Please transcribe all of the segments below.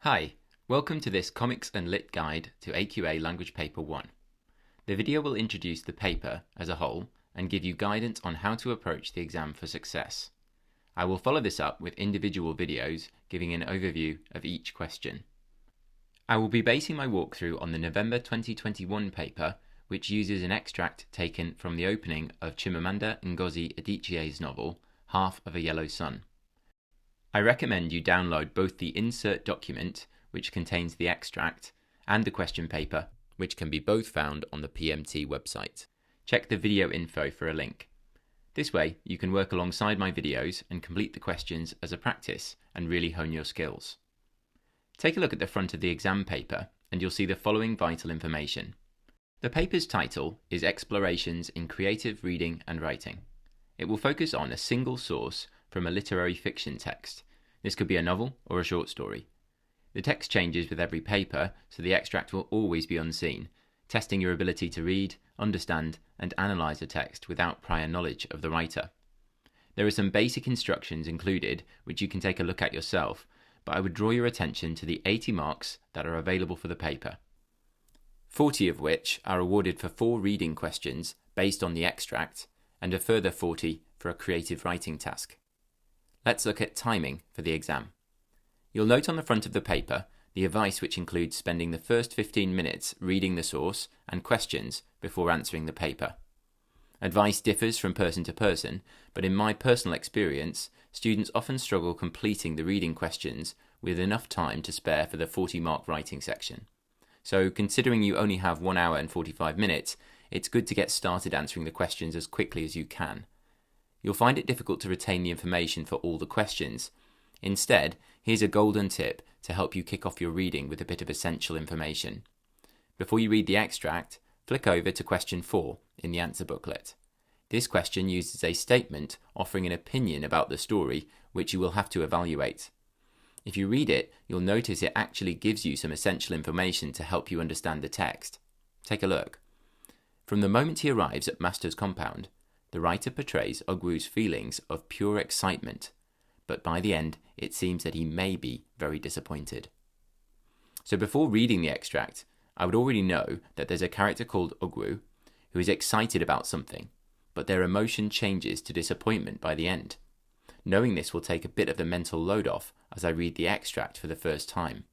Hi, welcome to this Comics and Lit Guide to AQA Language Paper 1. The video will introduce the paper as a whole and give you guidance on how to approach the exam for success. I will follow this up with individual videos giving an overview of each question. I will be basing my walkthrough on the November 2021 paper, which uses an extract taken from the opening of Chimamanda Ngozi Adichie's novel, Half of a Yellow Sun. I recommend you download both the insert document, which contains the extract, and the question paper, which can be both found on the PMT website. Check the video info for a link. This way, you can work alongside my videos and complete the questions as a practice and really hone your skills. Take a look at the front of the exam paper and you'll see the following vital information. The paper's title is Explorations in Creative Reading and Writing. It will focus on a single source from a literary fiction text. This could be a novel or a short story. The text changes with every paper, so the extract will always be unseen, testing your ability to read, understand, and analyse a text without prior knowledge of the writer. There are some basic instructions included which you can take a look at yourself, but I would draw your attention to the 80 marks that are available for the paper, 40 of which are awarded for 4 reading questions based on the extract, and a further 40 for a creative writing task. Let's look at timing for the exam. You'll note on the front of the paper the advice which includes spending the first 15 minutes reading the source and questions before answering the paper. Advice differs from person to person, but in my personal experience, students often struggle completing the reading questions with enough time to spare for the 40-mark writing section. So considering you only have 1 hour and 45 minutes, it's good to get started answering the questions as quickly as you can. You'll find it difficult to retain the information for all the questions. Instead, here's a golden tip to help you kick off your reading with a bit of essential information. Before you read the extract, flick over to question 4 in the answer booklet. This question uses a statement offering an opinion about the story, which you will have to evaluate. If you read it, you'll notice it actually gives you some essential information to help you understand the text. Take a look. From the moment he arrives at Master's compound, the writer portrays Ogwu's feelings of pure excitement, but by the end, it seems that he may be very disappointed. So before reading the extract, I would already know that there's a character called Ogwu who is excited about something, but their emotion changes to disappointment by the end. Knowing this will take a bit of the mental load off as I read the extract for the first time.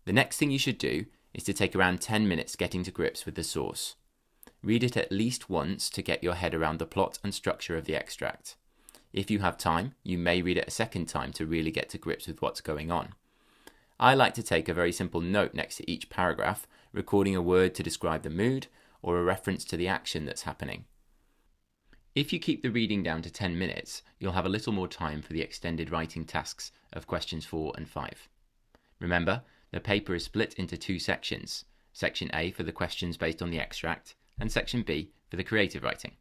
The next thing you should do is to take around 10 minutes getting to grips with the source. Read it at least once to get your head around the plot and structure of the extract. If you have time, you may read it a second time to really get to grips with what's going on. I like to take a very simple note next to each paragraph, recording a word to describe the mood or a reference to the action that's happening. If you keep the reading down to 10 minutes, you'll have a little more time for the extended writing tasks of questions 4 and 5. Remember, the paper is split into 2 sections, Section A for the questions based on the extract, and Section B for the creative writing.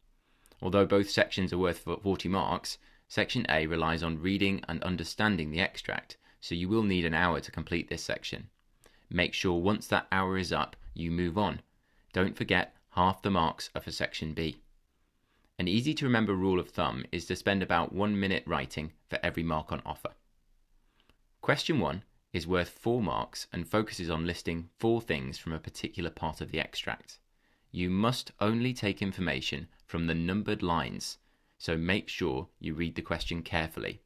Although both sections are worth 40 marks, Section A relies on reading and understanding the extract, so you will need an hour to complete this section. Make sure once that hour is up, you move on. Don't forget, half the marks are for Section B. An easy to remember rule of thumb is to spend about 1 minute writing for every mark on offer. Question 1 is worth 4 marks and focuses on listing 4 things from a particular part of the extract. You must only take information from the numbered lines, so make sure you read the question carefully.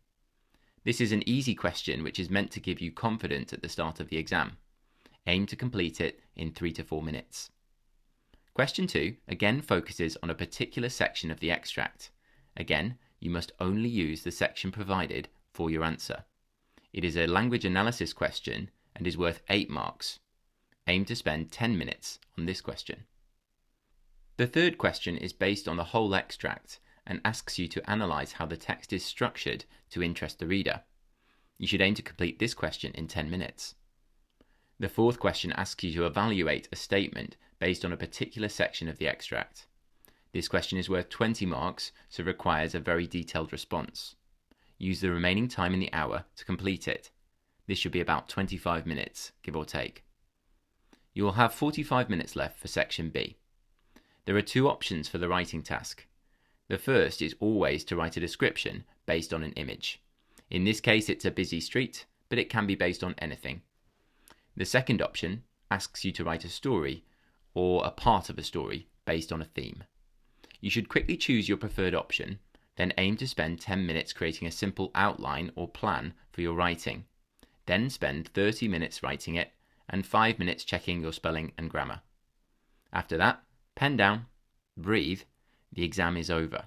This is an easy question which is meant to give you confidence at the start of the exam. Aim to complete it in 3 to 4 minutes. Question 2 again focuses on a particular section of the extract. Again, you must only use the section provided for your answer. It is a language analysis question and is worth 8 marks. Aim to spend 10 minutes on this question. The third question is based on the whole extract and asks you to analyse how the text is structured to interest the reader. You should aim to complete this question in 10 minutes. The fourth question asks you to evaluate a statement based on a particular section of the extract. This question is worth 20 marks, so requires a very detailed response. Use the remaining time in the hour to complete it. This should be about 25 minutes, give or take. You will have 45 minutes left for Section B. There are 2 options for the writing task. The first is always to write a description based on an image. In this case, it's a busy street, but it can be based on anything. The second option asks you to write a story or a part of a story based on a theme. You should quickly choose your preferred option, then aim to spend 10 minutes creating a simple outline or plan for your writing. Then spend 30 minutes writing it and 5 minutes checking your spelling and grammar. After that, pen down, breathe, the exam is over.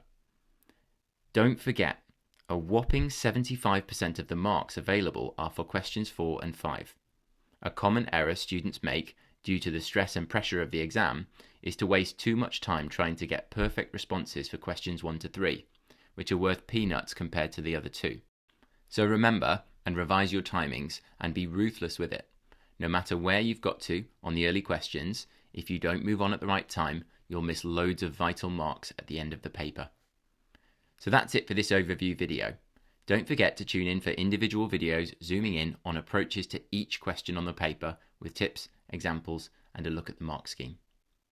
Don't forget, a whopping 75% of the marks available are for questions 4 and 5. A common error students make due to the stress and pressure of the exam is to waste too much time trying to get perfect responses for questions 1 to 3, which are worth peanuts compared to the other two. So remember and revise your timings and be ruthless with it. No matter where you've got to on the early questions, if you don't move on at the right time, you'll miss loads of vital marks at the end of the paper. So that's it for this overview video. Don't forget to tune in for individual videos zooming in on approaches to each question on the paper with tips, examples, and a look at the mark scheme.